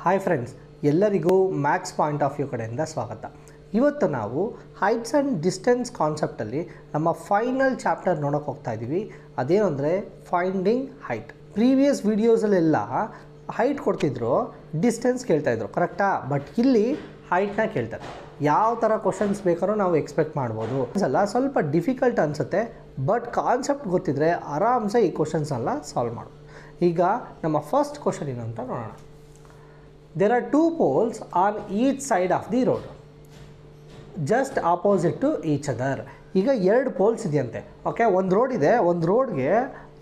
Hi friends, ಎಲ್ಲರಿಗೂ maths point of view ಕಡೆಯಿಂದ ಸ್ವಾಗತ. ಇವತ್ತು ನಾವು ಹೈಟ್ಸ್ ಆ್ಯಂಡ್ ಡಿಸ್ಟೆನ್ಸ್ ಕಾನ್ಸೆಪ್ಟಲ್ಲಿ ನಮ್ಮ ಫೈನಲ್ ಚಾಪ್ಟರ್ ನೋಡೋಕೆ ಹೋಗ್ತಾ ಇದ್ದೀವಿ. ಅದೇನು ಅಂದರೆ ಫೈಂಡಿಂಗ್ ಹೈಟ್. ಪ್ರೀವಿಯಸ್ ವೀಡಿಯೋಸಲ್ಲೆಲ್ಲ ಹೈಟ್ ಕೊಡ್ತಿದ್ರು, ಡಿಸ್ಟೆನ್ಸ್ ಕೇಳ್ತಾಯಿದ್ರು, ಕರೆಕ್ಟಾ? ಬಟ್ ಇಲ್ಲಿ ಹೈಟ್ನ ಕೇಳ್ತಾರೆ. ಯಾವ ಥರ ಕ್ವಶನ್ಸ್ ಬೇಕಾದ್ರೂ ನಾವು ಎಕ್ಸ್ಪೆಕ್ಟ್ ಮಾಡ್ಬೋದು. ಅಲ್ಲ, ಸ್ವಲ್ಪ ಡಿಫಿಕಲ್ಟ್ ಅನಿಸುತ್ತೆ, ಬಟ್ ಕಾನ್ಸೆಪ್ಟ್ ಗೊತ್ತಿದ್ದರೆ ಆರಾಮ್ಸೆ ಈ ಕ್ವಶನ್ಸೆಲ್ಲ ಸಾಲ್ವ್ ಮಾಡೋದು. ಈಗ ನಮ್ಮ ಫಸ್ಟ್ ಕ್ವಶನ್ ಏನು ಅಂತ ನೋಡೋಣ. There are two poles on each side of the road, just opposite to each other. ಈಗ ಎರಡು ಪೋಲ್ಸ್ ಇದೆಯಂತೆ. ಓಕೆ, ಒಂದು ರೋಡ್ ಇದೆ, ಒಂದು ರೋಡ್ಗೆ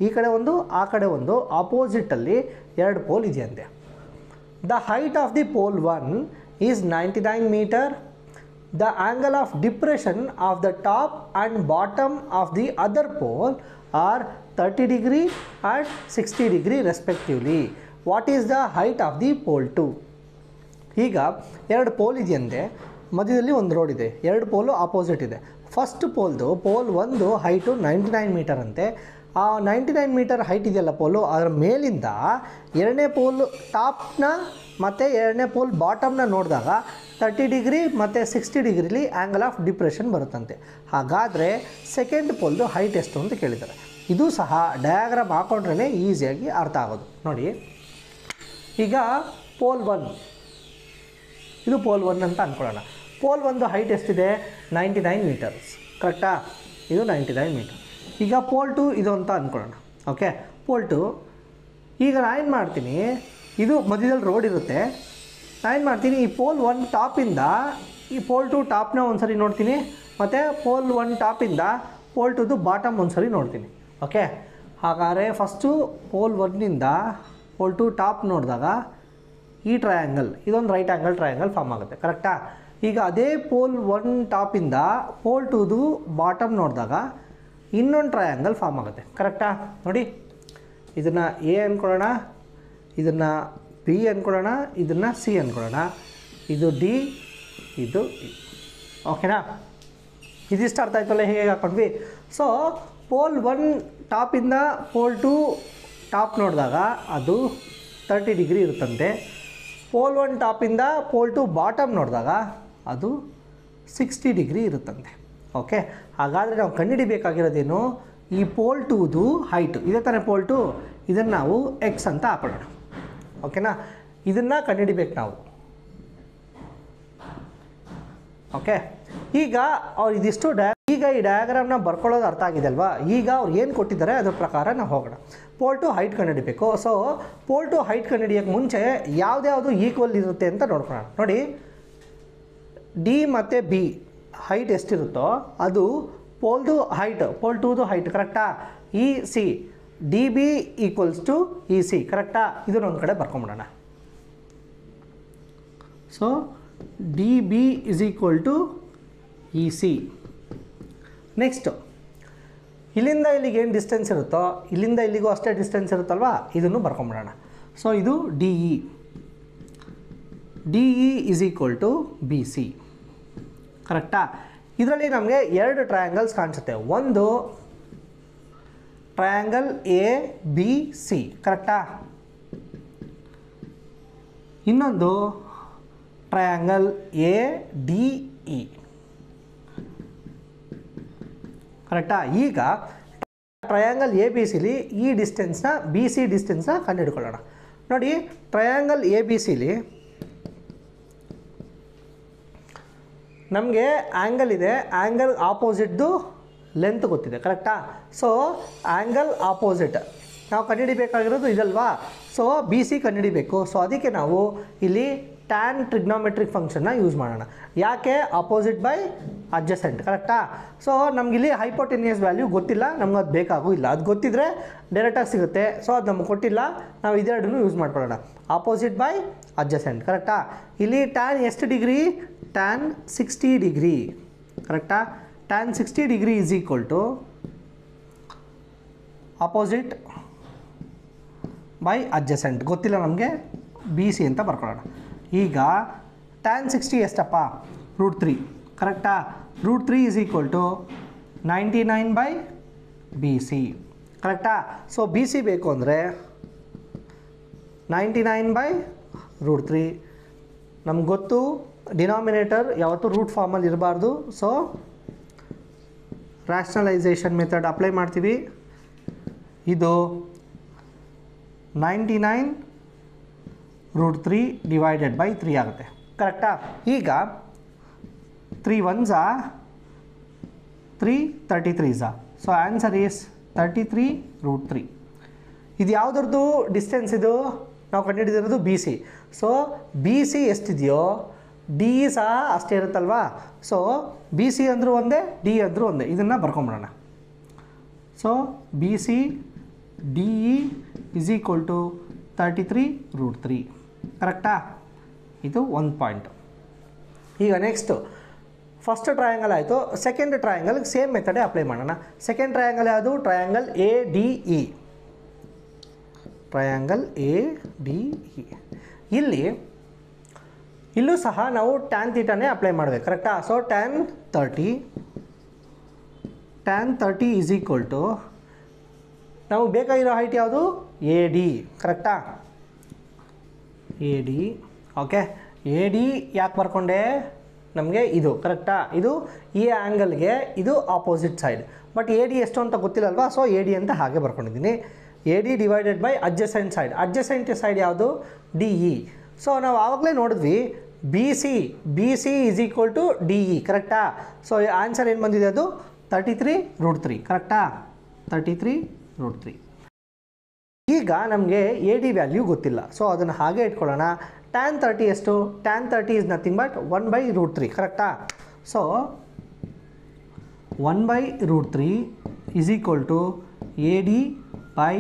ಈ ಕಡೆ ಒಂದು ಆ ಕಡೆ ಒಂದು ಆಪೋಸಿಟಲ್ಲಿ ಎರಡು ಪೋಲ್ ಇದೆಯಂತೆ. The height of the pole 1 is 99 metre. The angle of depression of the top and bottom of the other pole are 30 degree and 60 degree respectively. What is the height of the pole 2? ಈಗ ಎರಡು pole ಇದೆಯಂತೆ, ಮಧ್ಯದಲ್ಲಿ ಒಂದು road ಇದೆ, ಎರಡು ಪೋಲು opposite ಇದೆ. First ಪೋಲ್ದು pole 1 height 99 metre ಅಂತೆ. ಆ 99 ಮೀಟರ್ ಹೈಟ್ ಇದೆಯಲ್ಲ ಪೋಲು, ಅದರ ಮೇಲಿಂದ ಎರಡನೇ ಪೋಲ್ ಟಾಪ್ನ ಮತ್ತು ಎರಡನೇ ಪೋಲ್ ಬಾಟಮ್ನ ನೋಡಿದಾಗ 30 ಡಿಗ್ರಿ ಮತ್ತು 60 ಡಿಗ್ರಿಲಿ ಆ್ಯಂಗಲ್ ಆಫ್ ಡಿಪ್ರೆಷನ್ ಬರುತ್ತಂತೆ. ಹಾಗಾದರೆ ಸೆಕೆಂಡ್ ಪೋಲ್ದು ಹೈಟ್ ಎಷ್ಟು ಅಂತ ಕೇಳಿದ್ದಾರೆ. ಇದು ಸಹ ಡಯಾಗ್ರಾಮ್ ಹಾಕೊಂಡ್ರೇ ಈಸಿಯಾಗಿ ಅರ್ಥ ಆಗೋದು. ನೋಡಿ, ಈಗ ಪೋಲ್ 1, ಇದು ಪೋಲ್ 1 ಅಂತ ಅಂದ್ಕೊಳ್ಳೋಣ. ಪೋಲ್ 1 ಹೈಟ್ ಎಷ್ಟಿದೆ? 99 ಮೀಟರ್ಸ್, ಕರೆಕ್ಟಾ? ಇದು 99 ಮೀಟರ್. ಈಗ ಪೋಲ್ 2 ಇದು ಅಂತ ಅಂದ್ಕೊಳ್ಳೋಣ. Okay, pole 2. ಈಗ ನಾನೇನು ಮಾಡ್ತೀನಿ, ಇದು ಮಧ್ಯದಲ್ಲಿ ರೋಡ್ ಇರುತ್ತೆ. ನಾನೇನು ಮಾಡ್ತೀನಿ, ಈ ಪೋಲ್ 1 ಟಾಪಿಂದ ಈ ಪೋಲ್ 2 ಟಾಪ್ನ ಒಂದು ಸರಿ ನೋಡ್ತೀನಿ, ಮತ್ತು ಪೋಲ್ 1 ಟಾಪಿಂದ ಪೋಲ್ 2ದು ಬಾಟಮ್ ಒಂದು ಸರಿ ನೋಡ್ತೀನಿ. ಓಕೆ, ಹಾಗಾದರೆ ಫಸ್ಟು ಪೋಲ್ 1ನಿಂದ ಪೋಲ್ 2 ಟಾಪ್ ನೋಡಿದಾಗ ಈ ಟ್ರಯಾಂಗಲ್, ಇದೊಂದು ರೈಟ್ ಆ್ಯಂಗಲ್ ಟ್ರಯಾಂಗಲ್ ಫಾರ್ಮ್ ಆಗುತ್ತೆ, ಕರೆಕ್ಟಾ? ಈಗ ಅದೇ ಪೋಲ್ 1 ಟಾಪಿಂದ ಪೋಲ್ 2ದು ಬಾಟಮ್ ನೋಡಿದಾಗ ಇನ್ನೊಂದು ಟ್ರಯಾಂಗಲ್ ಫಾರ್ಮ್ ಆಗುತ್ತೆ, ಕರೆಕ್ಟಾ? ನೋಡಿ, ಇದನ್ನು ಎ ಅಂದ್ಕೊಳ್ಳೋಣ, ಇದನ್ನು ಬಿ ಅಂದ್ಕೊಳ್ಳೋಣ, ಇದನ್ನು ಸಿ ಅಂದ್ಕೊಳ್ಳೋಣ, ಇದು ಡಿ, ಇದು ಇ. ಓಕೆನಾ? ಇದಿಷ್ಟು ಅರ್ಥ ಆಯ್ತಲ್ಲ ಹೇಗೆ ಹಾಕ್ಕೊಂಡ್ವಿ? ಸೊ ಪೋಲ್ 1 ಟಾಪಿಂದ ಪೋಲ್ 2 ಟಾಪ್ ನೋಡಿದಾಗ ಅದು 30 ಡಿಗ್ರಿ ಇರುತ್ತಂತೆ. ಪೋಲ್ 1 ಟಾಪಿಂದ ಪೋಲ್ 2 ಬಾಟಮ್ ನೋಡಿದಾಗ ಅದು 60 ಡಿಗ್ರಿ ಇರುತ್ತಂತೆ. ಓಕೆ, ಹಾಗಾದರೆ ನಾವು ಕಂಡುಹಿಡಿಬೇಕಾಗಿರೋದೇನು? ಈ ಪೋಲ್ 2ದು ಹೈಟು ಇದೇ ತಾನೇ ಪೋಲ್ 2, ಇದನ್ನು ನಾವು ಎಕ್ಸ್ ಅಂತ ಹಾಕೊಳ್ಳೋಣ. ಓಕೆನಾ? ಇದನ್ನು ಕಂಡುಹಿಡಿಬೇಕು ನಾವು. ಓಕೆ, ಈಗ ಅವ್ರು ಇದಿಷ್ಟು ಈಗ ಈ ಡಯಾಗ್ರಾಮ್ನ ಬರ್ಕೊಳ್ಳೋದು ಅರ್ಥ ಆಗಿದೆ ಅಲ್ವಾ? ಈಗ ಅವ್ರು ಏನು ಕೊಟ್ಟಿದ್ದಾರೆ ಅದ್ರ ಪ್ರಕಾರ ನಾವು ಹೋಗೋಣ. ಪೋಲ್ 2 ಹೈಟ್ ಕಂಡುಹಿಡಿಬೇಕು. ಸೊ ಪೋಲ್ 2 ಹೈಟ್ ಕಂಡುಹಿಡಿಯೋಕ್ಕೆ ಮುಂಚೆ ಯಾವ್ದ್ಯಾವುದು ಈಕ್ವಲ್ ಇರುತ್ತೆ ಅಂತ ನೋಡ್ಕೊಳ್ಳೋಣ. ನೋಡಿ, ಡಿ ಮತ್ತು ಬಿ ಹೈಟ್ ಎಷ್ಟಿರುತ್ತೋ ಅದು ಪೋಲ್ದು ಹೈಟ್, ಪೋಲ್ 2ದು ಹೈಟ್, ಕರೆಕ್ಟಾ? E C, D B equals to E C, ಕರೆಕ್ಟಾ? ಇದನ್ನೊಂದು ಕಡೆ ಬರ್ಕೊಂಬಿಡೋಣ. So D B is equal to E C. Next, ಇಲ್ಲಿಂದ ಇಲ್ಲಿಗೆ ಏನು ಡಿಸ್ಟೆನ್ಸ್ ಇರುತ್ತೋ ಇಲ್ಲಿಂದ ಇಲ್ಲಿಗೂ ಅಷ್ಟೇ ಡಿಸ್ಟೆನ್ಸ್ ಇರುತ್ತಲ್ವ, ಇದನ್ನು ಬರ್ಕೊಂಬಿಡೋಣ. ಸೊ ಇದು D E, D E is equal to B C, ಕರೆಕ್ಟಾ? ಇದರಲ್ಲಿ ನಮಗೆ ಎರಡು ಟ್ರಯಾಂಗಲ್ಸ್ ಕಾಣಿಸುತ್ತೆ. ಒಂದು ಟ್ರಯಾಂಗಲ್ ಎ ಬಿ ಸಿ, ಕರೆಕ್ಟಾ? ಇನ್ನೊಂದು ಟ್ರಯಾಂಗಲ್ ಎ ಡಿ ಇ, ಕರೆಕ್ಟಾ? ಈಗ ಟ್ರಯಾಂಗಲ್ ಎ ಬಿ ಸಿಲಿ ಈ ಡಿಸ್ಟೆನ್ಸ್ನ ಬಿ ಸಿ ಡಿಸ್ಟೆನ್ಸ್ನ ಕಂಡುಹಿಡ್ಕೊಳ್ಳೋಣ. ನೋಡಿ, ಟ್ರಯಾಂಗಲ್ ಎ ಬಿ ಸಿಲಿ ನಮಗೆ ಆ್ಯಂಗಲ್ ಇದೆ, ಆ್ಯಂಗಲ್ ಆಪೋಸಿಟ್ದು ಲೆಂತ್ ಗೊತ್ತಿದೆ, ಕರೆಕ್ಟಾ? ಸೊ ಆ್ಯಂಗಲ್ ಆಪೋಸಿಟ್ ನಾವು ಕಂಡುಹಿಡಿಬೇಕಾಗಿರೋದು ಇದಲ್ವಾ? ಸೊ ಬಿ ಸಿ ಕಂಡುಹಿಡಿಬೇಕು. ಸೊ ಅದಕ್ಕೆ ನಾವು ಇಲ್ಲಿ ಟ್ಯಾನ್ ಟ್ರಿಗ್ನೋಮೆಟ್ರಿಕ್ ಫಂಕ್ಷನ್ನ ಯೂಸ್ ಮಾಡೋಣ. ಯಾಕೆ? ಆಪೋಸಿಟ್ ಬೈ ಅಡ್ಜಸೆಂಟ್, ಕರೆಕ್ಟಾ? ಸೊ ನಮಗಿಲ್ಲಿ ಹೈಪೋಟೆನಿಯಸ್ ವ್ಯಾಲ್ಯೂ ಗೊತ್ತಿಲ್ಲ, ನಮ್ಗೆ ಅದು ಬೇಕಾಗೂ ಇಲ್ಲ. ಅದು ಗೊತ್ತಿದ್ದರೆ ಡೈರೆಕ್ಟಾಗಿ ಸಿಗುತ್ತೆ. ಸೊ ಅದು ನಮ್ಗೆ ಕೊಟ್ಟಿಲ್ಲ, ನಾವು ಇದೆರಡನ್ನೂ ಯೂಸ್ ಮಾಡ್ಕೊಳ್ಳೋಣ. ಆಪೋಸಿಟ್ ಬೈ ಅಡ್ಜಸೆಂಟ್, ಕರೆಕ್ಟಾ? ಇಲ್ಲಿ ಟ್ಯಾನ್ ಎಷ್ಟು ಡಿಗ್ರಿ? ಟ್ಯಾನ್ 60 ಡಿಗ್ರಿ, ಕರೆಕ್ಟಾ? Tan 60 degree is equal to opposite by adjacent. ಗೊತ್ತಿಲ್ಲ ನಮಗೆ, ಬಿ ಸಿ ಅಂತ ಬರ್ಕೊಳ್ಳೋಣ. ಈಗ ಟ್ಯಾನ್ 60 ಎಷ್ಟಪ್ಪ? √3, ಕರೆಕ್ಟಾ? √3 is equal to 99 by B C, ಕರೆಕ್ಟಾ? ಸೊ ಬಿ ಸಿ ಬೇಕು ಅಂದರೆ 99 ಬೈ √3. ನಮ್ಗೆ ಗೊತ್ತು ಡಿನಾಮಿನೇಟರ್ ಯಾವತ್ತೂ ರೂಟ್ ಫಾರ್ಮಲ್ಲಿ ಇರಬಾರ್ದು. ಸೊ ರ್ಯಾಷನಲೈಸೇಷನ್ ಮೆಥಡ್ ಅಪ್ಲೈ ಮಾಡ್ತೀವಿ. ಇದು 99√3 ಡಿವೈಡೆಡ್ ಬೈ 3 ಆಗುತ್ತೆ. ಕರೆಕ್ಟಾ? ಈಗ 3 1s 3 33s. So answer is 33√3. ಇದು ಯಾವುದ್ರದ್ದು ಡಿಸ್ಟೆನ್ಸ್? ಇದು ನಾವು ಕಂಡುಹಿಡಿದಿರೋದು B C. So B C ಎಷ್ಟಿದೆಯೋ ಡಿ ಇ ಸಹ ಅಷ್ಟೇ ಇರುತ್ತಲ್ವಾ. ಸೊ ಬಿ ಸಿ ಅಂದರೂ ಒಂದೇ, ಡಿ ಅಂದರೂ ಒಂದೇ. ಇದನ್ನು ಬರ್ಕೊಂಬಿಡೋಣ. So B C D E is equal to 33√3. ಕರೆಕ್ಟಾ? ಇದು ಒಂದು ಪಾಯಿಂಟು. ಈಗ ನೆಕ್ಸ್ಟು ಫಸ್ಟ್ ಟ್ರಯಾಂಗಲ್ ಆಯಿತು. ಸೆಕೆಂಡ್ ಟ್ರಯಾಂಗಲ್ಗೆ ಸೇಮ್ ಮೆಥಡೇ ಅಪ್ಲೈ ಮಾಡೋಣ. ಸೆಕೆಂಡ್ ಟ್ರಯಾಂಗಲ್ ಯಾವುದು? Triangle A D E. Triangle A D E. ಇಲ್ಲೂ ಸಹ ನಾವು ಟ್ಯಾನ್ ಥೀಟಾನೇ ಅಪ್ಲೈ ಮಾಡಬೇಕು. ಕರೆಕ್ಟಾ? So tan 30 is equal to ನಮಗೆ ಬೇಕಾಗಿರೋ ಹೈಟ್ ಯಾವುದು? A D. ಕರೆಕ್ಟಾ? A D. Okay, A D ಯಾಕೆ ಬರ್ಕೊಂಡೆ? ನಮಗೆ ಇದು ಕರೆಕ್ಟಾ? ಇದು ಈ ಆ್ಯಂಗಲ್ಗೆ ಇದು opposite side. But A D ಎಷ್ಟು ಅಂತ ಗೊತ್ತಿಲ್ಲಲ್ವಾ. ಸೊ ಎ ಡಿ ಅಂತ ಹಾಗೆ ಬರ್ಕೊಂಡಿದ್ದೀನಿ. A D divided by adjacent side. Adjacent side ಯಾವುದು? D E. ಸೊ ನಾವು ಆವಾಗಲೇ ನೋಡಿದ್ವಿ B C is equal to D E. ಕರೆಕ್ಟಾ? ಸೊ ಆನ್ಸರ್ ಏನು ಬಂದಿದೆ? ಅದು 33√3. ಕರೆಕ್ಟಾ? 33√3. ಈಗ ನಮಗೆ ಎ ಡಿ ವ್ಯಾಲ್ಯೂ ಗೊತ್ತಿಲ್ಲ. ಸೊ ಅದನ್ನು ಹಾಗೆ ಇಟ್ಕೊಳ್ಳೋಣ. ಟ್ಯಾನ್ 30 ಎಷ್ಟು? Tan 30 is nothing but 1/√3. ಕರೆಕ್ಟಾ? So 1/√3 is equal to A D by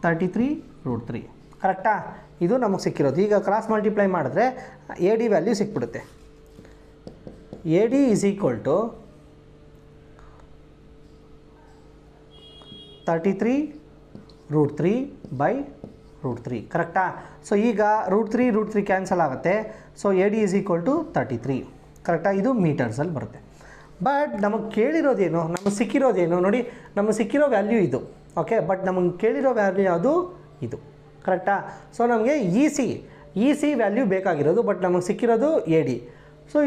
33√3. ಕರೆಕ್ಟಾ? ಇದು ನಮಗೆ ಸಿಕ್ಕಿರೋದು. ಈಗ ಕ್ರಾಸ್ ಮಲ್ಟಿಪ್ಲೈ ಮಾಡಿದ್ರೆ ಎ ಡಿ ವ್ಯಾಲ್ಯೂ ಸಿಕ್ಬಿಡುತ್ತೆ. A D is equal to 33√3/√3. ಕರೆಕ್ಟಾ? ಸೊ ಈಗ √3 ಕ್ಯಾನ್ಸಲ್ ಆಗುತ್ತೆ. So A D is equal to 33. ಕರೆಕ್ಟಾ? ಇದು ಮೀಟರ್ಸಲ್ಲಿ ಬರುತ್ತೆ. ಬಟ್ ನಮಗೆ ಕೇಳಿರೋದೇನು? ನಮಗೆ ಸಿಕ್ಕಿರೋದೇನು? ನೋಡಿ, ನಮಗೆ ಸಿಕ್ಕಿರೋ ವ್ಯಾಲ್ಯೂ ಇದು. ಓಕೆ, ಬಟ್ ನಮಗೆ ಕೇಳಿರೋ ವ್ಯಾಲ್ಯೂ ಯಾವುದು? ಇದು. ಕರೆಕ್ಟಾ? ಸೊ ನಮಗೆ ಇ ಸಿ ವ್ಯಾಲ್ಯೂ ಬೇಕಾಗಿರೋದು. ಬಟ್ ನಮಗೆ ಸಿಕ್ಕಿರೋದು A D. So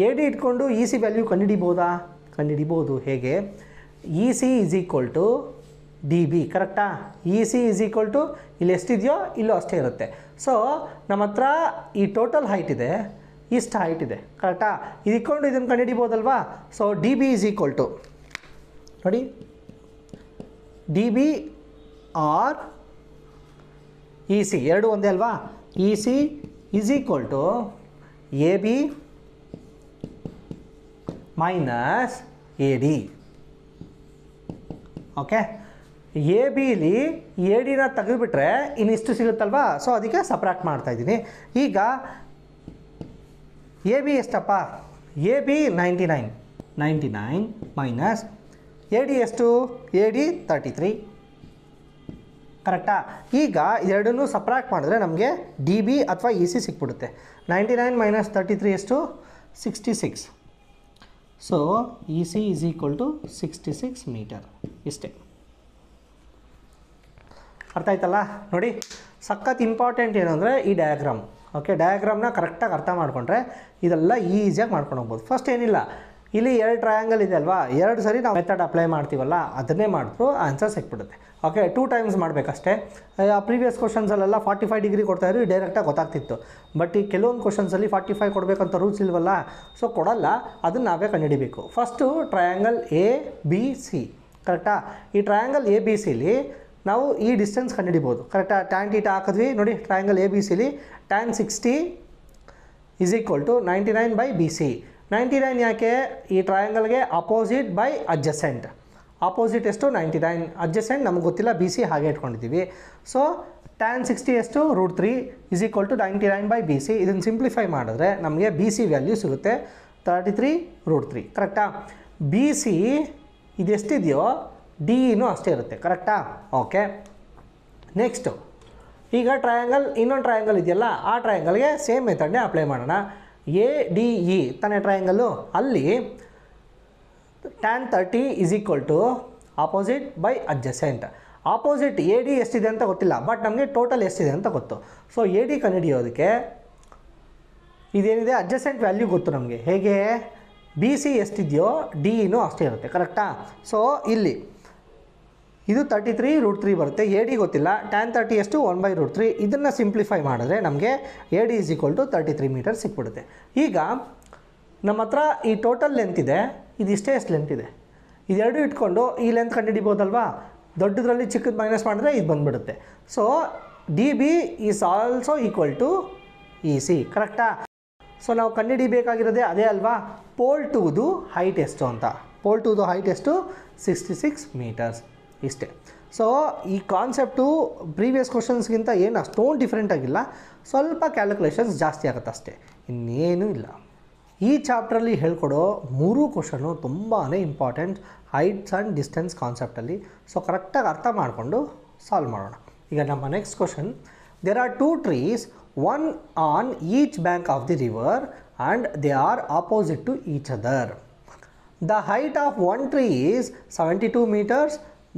A D ಇಟ್ಕೊಂಡು ಇ ಸಿ ವ್ಯಾಲ್ಯೂ ಕಂಡುಹಿಡಿಬೋದಾ? ಕಂಡುಹಿಡಿಬೋದು. ಹೇಗೆ? E C is equal to D B. ಕರೆಕ್ಟಾ? E C is equal to ಇಲ್ಲಿ ಎಷ್ಟಿದೆಯೋ ಇಲ್ಲೂ ಅಷ್ಟೇ ಇರುತ್ತೆ. ಸೊ ನಮ್ಮ ಹತ್ರ ಈ ಟೋಟಲ್ ಹೈಟ್ ಇದೆ, ಇಷ್ಟು ಹೈಟ್ ಇದೆ. ಕರೆಕ್ಟಾ? ಇದು ಇಟ್ಕೊಂಡು ಇದನ್ನು ಕಂಡುಹಿಡಿಬೋದಲ್ವಾ. So D B is equal to, ನೋಡಿ, D B or E C ಎರಡು ಒಂದೇ ಅಲ್ವಾ. E C is equal to A B minus A D. Okay, A ಬಿಲಿ ಎ ಡಿನ ತೆಗೆದುಬಿಟ್ರೆ ಇನ್ನಿಷ್ಟು ಸಿಗುತ್ತಲ್ವಾ. ಸೊ ಅದಕ್ಕೆ ಸಪ್ರಾಕ್ಟ್ ಮಾಡ್ತಾಯಿದ್ದೀನಿ. ಈಗ ಎ ಬಿ ಎಷ್ಟಪ್ಪ? A B 99 minus A D ಎಷ್ಟು? A D 33. ಕರೆಕ್ಟಾ? ಈಗ ಎರಡನ್ನೂ ಸಪ್ರಾಕ್ಟ್ ಮಾಡಿದ್ರೆ ನಮಗೆ ಡಿ ಬಿ ಅಥವಾ ಇ ಸಿ ಸಿಕ್ಬಿಡುತ್ತೆ. 99 ಮೈನಸ್ 33 ಎಷ್ಟು? 66. So E C is equal to 66 metre. ಇಷ್ಟೇ. ಅರ್ಥ ಆಯ್ತಲ್ಲ? ನೋಡಿ, ಸಖತ್ ಇಂಪಾರ್ಟೆಂಟ್ ಏನು ಅಂದರೆ ಈ ಡಯಾಗ್ರಾಮ್. ಓಕೆ, ಡಯಾಗ್ರಾಮ್ನ ಕರೆಕ್ಟಾಗಿ ಅರ್ಥ ಮಾಡಿಕೊಂಡ್ರೆ ಇದೆಲ್ಲ ಈಸಿಯಾಗಿ ಮಾಡ್ಕೊಂಡು ಹೋಗ್ಬೋದು. ಫಸ್ಟ್ ಏನಿಲ್ಲ, ಇಲ್ಲಿ ಎರಡು ಟ್ರಯಾಂಗಲ್ ಇದೆ ಅಲ್ವಾ, ಎರಡು ಸರಿ ನಾವು ಮೆಥಡ್ ಅಪ್ಲೈ ಮಾಡ್ತೀವಲ್ಲ ಅದನ್ನೇ ಮಾಡಿದ್ರು ಆನ್ಸರ್ ಸಿಕ್ಬಿಡುತ್ತೆ. ಓಕೆ, 2 ಟೈಮ್ಸ್ ಮಾಡಬೇಕಷ್ಟೇ. ಪ್ರೀವಿಯಸ್ ಕ್ವಶನ್ಸಲ್ಲೆಲ್ಲ 45 ಡಿಗ್ರಿ ಕೊಡ್ತಾಯಿದ್ರು, ಡೈರೆಕ್ಟಾಗಿ ಗೊತ್ತಾಗ್ತಿತ್ತು. ಬಟ್ ಈ ಕೆಲವೊಂದು ಕ್ವಶನ್ಸಲ್ಲಿ 45 ಕೊಡಬೇಕಂತ ರೂಲ್ಸ್ ಇಲ್ವಲ್ಲ. ಸೊ ಕೊಡಲ್ಲ, ಅದನ್ನು ನಾವೇ ಕಂಡುಹಿಡಿಬೇಕು. First triangle A B C. ಕರೆಕ್ಟಾ? ಈ ಟ್ರಯಾಂಗಲ್ ಎ ಬಿ ಸಿಲಿ ನಾವು ಈ ಡಿಸ್ಟೆನ್ಸ್ ಕಂಡುಹಿಡಿಬೋದು. ಕರೆಕ್ಟಾ? ಟ್ಯಾನ್ ಥೀಟಾ ಹಾಕಿದ್ವಿ. ನೋಡಿ, ಟ್ರಯಾಂಗಲ್ ಎ ಬಿ ಸಿಲಿ tan 60 is equal to 99/BC. 99 ಯಾಕೆ? ಈ ಟ್ರಯಾಂಗಲ್ಗೆ ಅಪೋಸಿಟ್ ಬೈ ಅಡ್ಜಸೆಂಟ್. ಆಪೋಸಿಟ್ ಎಷ್ಟು? 99. ಅಡ್ಜಸೆಂಟ್ ನಮಗೆ ಗೊತ್ತಿಲ್ಲ, ಬಿ ಸಿ ಹಾಗೆ ಇಟ್ಕೊಂಡಿದ್ದೀವಿ. ಸೊ ಟ್ಯಾನ್ 60 ಎಷ್ಟು? √3 ಈಸ್ ಈಕ್ವಲ್ ಟು 99/BC. ಇದನ್ನು ಸಿಂಪ್ಲಿಫೈ ಮಾಡಿದ್ರೆ ನಮಗೆ ಬಿ ಸಿ ವ್ಯಾಲ್ಯೂ ಸಿಗುತ್ತೆ 33√3. ಕರೆಕ್ಟಾ? ಬಿ ಸಿ ಇದೆಷ್ಟಿದೆಯೋ ಡಿ ಇನೂ ಅಷ್ಟೇ ಇರುತ್ತೆ. ಕರೆಕ್ಟಾ? ಓಕೆ, ನೆಕ್ಸ್ಟು ಈಗ ಟ್ರಯಾಂಗಲ್, ಇನ್ನೊಂದು ಟ್ರಯಾಂಗಲ್ ಇದೆಯಲ್ಲ, ಆ ಟ್ರಯಾಂಗಲ್ಗೆ ಸೇಮ್ ಮೆಥಡ್ನೇ ಅಪ್ಲೈ ಮಾಡೋಣ. ಎ ಡಿ ಇ ತಾನೇ ಟ್ರಯಾಂಗಲ್ಲು, ಅಲ್ಲಿ tan 30 is equal to opposite by adjacent. Opposite A D ಎಷ್ಟಿದೆ ಅಂತ ಗೊತ್ತಿಲ್ಲ, ಬಟ್ ನಮಗೆ ಟೋಟಲ್ ಎಷ್ಟಿದೆ ಅಂತ ಗೊತ್ತು. ಸೊ ಎ ಡಿ ಕಂಡುಹಿಡಿಯೋದಕ್ಕೆ ಇದೇನಿದೆ ಅಡ್ಜಸೆಂಟ್ ವ್ಯಾಲ್ಯೂ ಗೊತ್ತು ನಮಗೆ. ಹೇಗೆ ಬಿ ಸಿ ಎಷ್ಟಿದೆಯೋ ಡಿ ಇನೂ ಅಷ್ಟೇ ಇರುತ್ತೆ, ಕರೆಕ್ಟಾ? ಸೊ ಇಲ್ಲಿ ಇದು 33√3 ಬರುತ್ತೆ. ಎ ಡಿ ಗೊತ್ತಿಲ್ಲ, tan 30 ಎಷ್ಟು 1/√3. ಇದನ್ನು ಸಿಂಪ್ಲಿಫೈ ಮಾಡಿದ್ರೆ ನಮಗೆ ಎ ಡಿ = 33 ಮೀಟರ್ ಸಿಕ್ಬಿಡುತ್ತೆ. ಈಗ ನಮ್ಮ ಹತ್ರ ಈ ಟೋಟಲ್ ಲೆಂತ್ ಇದೆ, ಇದಿಷ್ಟೇ ಎಷ್ಟು ಲೆಂತ್ ಇದೆ, ಇದೆರಡು ಇಟ್ಕೊಂಡು ಈ ಲೆಂತ್ ಕಂಡುಹಿಡಿಬೋದಲ್ವಾ? ದೊಡ್ಡದ್ರಲ್ಲಿ ಚಿಕ್ಕದು ಮೈನಸ್ ಮಾಡಿದ್ರೆ ಇದು ಬಂದುಬಿಡುತ್ತೆ. So D B is also equal to E C, ಕರೆಕ್ಟಾ? ಸೊ ನಾವು ಕಂಡುಹಿಡಿಬೇಕಾಗಿರೋದೇ ಅದೇ ಅಲ್ವಾ, ಪೋಲ್ ಟೂದು ಹೈಟ್ ಎಷ್ಟು ಅಂತ. ಪೋಲ್ ಟೂದು ಹೈಟ್ ಎಷ್ಟು? 66 ಮೀಟರ್ಸ್. ಇಷ್ಟೇ. ಸೊ ಈ ಕಾನ್ಸೆಪ್ಟು ಪ್ರೀವಿಯಸ್ ಕ್ವಶನ್ಸ್ಗಿಂತ ಏನು ಅಷ್ಟೊಂದು ಡಿಫ್ರೆಂಟ್ ಆಗಿಲ್ಲ, ಸ್ವಲ್ಪ ಕ್ಯಾಲ್ಕುಲೇಷನ್ಸ್ ಜಾಸ್ತಿ ಆಗುತ್ತೆ ಅಷ್ಟೇ, ಇನ್ನೇನೂ ಇಲ್ಲ. ಈ ಚಾಪ್ಟ್ರಲ್ಲಿ ಹೇಳ್ಕೊಡೋ 3 ಕ್ವಶನು ತುಂಬಾ ಇಂಪಾರ್ಟೆಂಟ್ ಹೈಟ್ಸ್ ಆ್ಯಂಡ್ ಡಿಸ್ಟೆನ್ಸ್ ಕಾನ್ಸೆಪ್ಟಲ್ಲಿ. ಸೊ ಕರೆಕ್ಟಾಗಿ ಅರ್ಥ ಮಾಡಿಕೊಂಡು ಸಾಲ್ವ್ ಮಾಡೋಣ. ಈಗ ನಮ್ಮ next question, there are 2 trees, one on each bank of the river and they are opposite to each other. The height of one tree is 72 meters.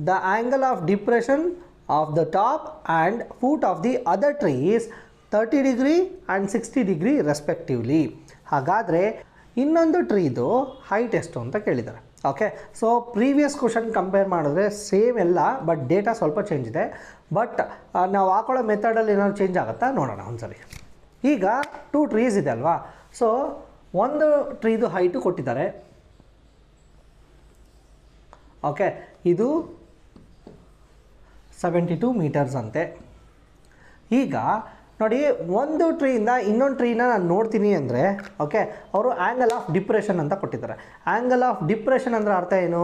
The angle of depression of the top and foot of the other tree is 30 degree and 60 degree respectively. ಹಾಗಾದರೆ ಇನ್ನೊಂದು ಟ್ರೀದು height ಎಷ್ಟು ಅಂತ ಕೇಳಿದ್ದಾರೆ. Okay, so previous question compare ಮಾಡಿದ್ರೆ same ಎಲ್ಲ, but data ಸ್ವಲ್ಪ change ಇದೆ. But ನಾವು ಹಾಕೊಳ್ಳೋ ಮೆಥಡಲ್ಲಿ ಏನಾದ್ರು ಚೇಂಜ್ ಆಗುತ್ತಾ ನೋಡೋಣ ಒಂದ್ಸರಿ. ಈಗ 2 trees ಇದೆ ಅಲ್ವಾ? ಸೊ ಒಂದು ಟ್ರೀದು ಹೈಟು ಕೊಟ್ಟಿದ್ದಾರೆ. ಓಕೆ, ಇದು 72 ಮೀಟರ್ಸ್ ಅಂತೆ. ಈಗ ನೋಡಿ, ಒಂದು ಟ್ರೀಯಿಂದ ಇನ್ನೊಂದು ಟ್ರೀನ ನಾನು ನೋಡ್ತೀನಿ ಅಂದರೆ, ಓಕೆ, ಅವರು ಆ್ಯಂಗಲ್ ಆಫ್ ಡಿಪ್ರೆಷನ್ ಅಂತ ಕೊಟ್ಟಿದ್ದಾರೆ. ಆ್ಯಂಗಲ್ ಆಫ್ ಡಿಪ್ರೆಷನ್ ಅಂದರೆ ಅರ್ಥ ಏನು?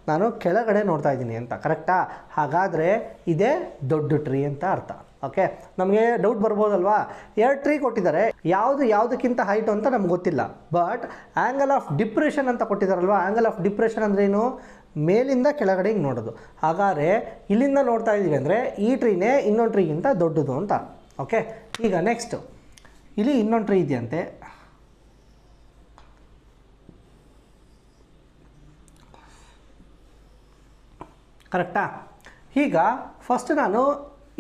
ನಾನು ಕೆಳಗಡೆ ನೋಡ್ತಾ ಇದ್ದೀನಿ ಅಂತ, ಕರೆಕ್ಟಾ? ಹಾಗಾದರೆ ಇದೇ ದೊಡ್ಡ ಟ್ರೀ ಅಂತ ಅರ್ಥ. ಓಕೆ, ನಮಗೆ ಡೌಟ್ ಬರ್ಬೋದಲ್ವಾ, 2 ಟ್ರೀ ಕೊಟ್ಟಿದ್ದಾರೆ, ಯಾವುದಕ್ಕಿಂತ ಹೈಟು ಅಂತ ನಮ್ಗೆ ಗೊತ್ತಿಲ್ಲ. ಬಟ್ ಆ್ಯಂಗಲ್ ಆಫ್ ಡಿಪ್ರೆಷನ್ ಅಂತ ಕೊಟ್ಟಿದ್ದಾರಲ್ವ, ಆ್ಯಂಗಲ್ ಆಫ್ ಡಿಪ್ರೆಷನ್ ಅಂದರೆ ಏನು? ಮೇಲಿಂದ ಕೆಳಗಡೆ ಹಿಂಗೆ ನೋಡೋದು. ಹಾಗಾದರೆ ಇಲ್ಲಿಂದ ನೋಡ್ತಾ ಇದ್ದೀವಿ ಅಂದರೆ ಈ ಟ್ರೀನೇ ಇನ್ನೊಂದು ಟ್ರೀಗಿಂತ ದೊಡ್ಡದು ಅಂತ. ಓಕೆ, ಈಗ ನೆಕ್ಸ್ಟು ಇಲ್ಲಿ ಇನ್ನೊಂದು ಟ್ರೀ ಇದೆಯಂತೆ. ಕರೆಕ್ಟಾ? ಈಗ ಫಸ್ಟ್ ನಾನು